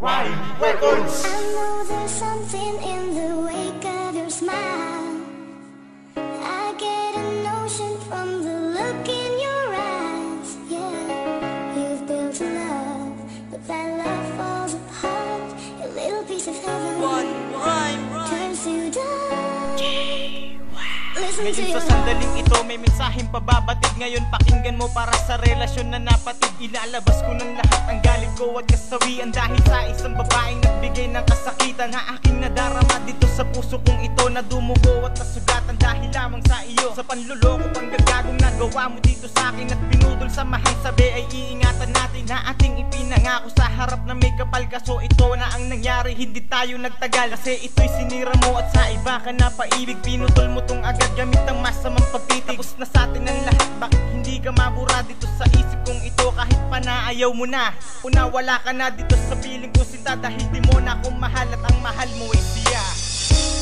Rhyme Records. I know there's something in the wake of your smile. I get a notion from the look in your eyes. Yeah, you've built a love, but that love falls apart. A little piece of heaven turns to dust. Ngayon sa sandaling ito may mensaheng pababatid. Ngayon pakinggan mo para sa relasyon na napatid. Ilalabas ko ng lahat ang galit ko at kasawian dahil sa isang babaeng nagbigay ng kasakitan na aking nadarama dito sa puso kong ito, na dumugo at nasugatan dahil lamang sa iyo. Sa panluloko pang gagagong nagawa mo dito sa akin at pinudol sa mahal sabi ay iingatan natin na ating ipinangako sa harap na may kapal. Kaso ito na ang nangyari, hindi tayo nagtagal kasi ito'y sinira mo at sa iba ka na paibig. Pinutol mo tong agad gamit ang masamang pagtitig. Tapos na sa atin ang lahat, bakit hindi ka mabura dito sa isip kong ito? Kahit pa na ayaw mo na, una wala ka na dito sa piling ko sinta. Dahil di mo na akong mahal at ang mahal mo ay siya.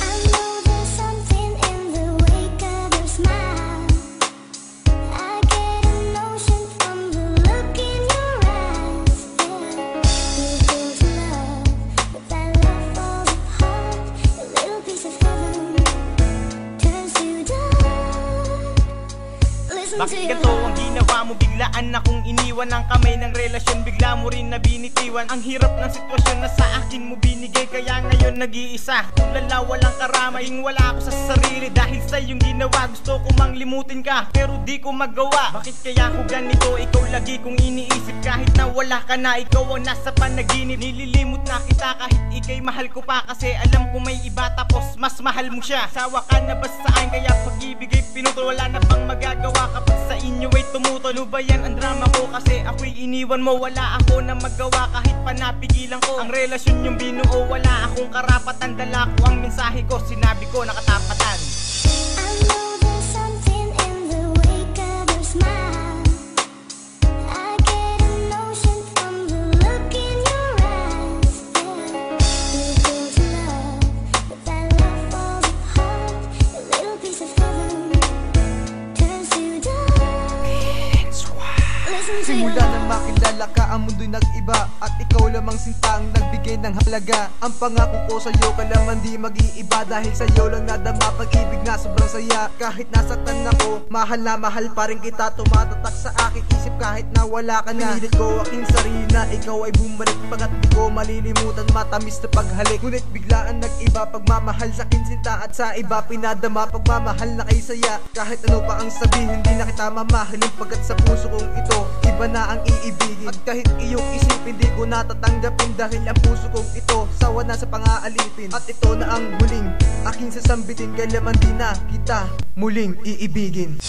I know there's something in the wake of your smile. I get a notion from the look in your eyes. Yeah, you built a love, but that love falls apart. A little piece of heaven turns to dust. Listen to Bakit your ganito ang ginawa mo? Biglaan akong iniwan ng kamay ng relasyon, bigla mo rin na binitiwan. Ang hirap ng sitwasyon na sa akin mo binigay, kaya ngayon nag-iisa. Tulala walang karamay, wala ako sa sarili. Dahil sa iyong ginawa gusto ko mang limutin ka, pero di ko magawa. Bakit kaya ako ganito? Ikaw lagi kong iniisip kahit na wala ka na. Ikaw ang nasa panaginip, nililimot na kita kahit ikay mahal ko pa. Kasi alam ko may iba tapos mas mahal mo siya. Sawa ka na ba saan? Kaya pag-ibig ay pinutol, wala na bang magagawa kapag sa inyo ay tumutol? Ano ba yan ang drama ko? Kasi ako'y iniwan mo, wala ako na magawa kahit pa napigilan ko. Ang relasyon yung binuo, wala akong karapatan. Dala ko ang mensahe ko, sinabi ko nakatapatan. I know there's something in the wake of your smile. I get a notion from the look in your eyes. Yeah, you built a love, but that love falls apart. A little piece of heaven turns to dust. Listen to your Simula nang makilala ka, ang mundo'y nag-iba at ikaw lamang sinta ang nagbigay ng halaga. Ang pangako ko sa'yo, kailanman di mag-iiba. Dahil sa'yo lang nadama pag-ibig na sobrang saya. Kahit nasaktan ako, mahal na mahal pa rin kita. Tumatatak sa aking isip kahit na wala ka na. Pinilit ko aking sarili na ikaw ay bumalik, pagkat di ko malilimutan matamis na paghalik. Ngunit biglaan nag-iba pagmamahal sa akin sinta, at sa iba pinadama pagmamahal na kay saya. Kahit ano pa ang sabihin, hindi na kita mamahalin, pagkat sa puso kong ito iba na ang iibigin. At kahit iyong isipin di ko natatanggapin, dahil ang puso kong ito sawa na sa pang-aalipin. At ito na ang huling aking sasambitin, kailanman di na kita muling iibigin.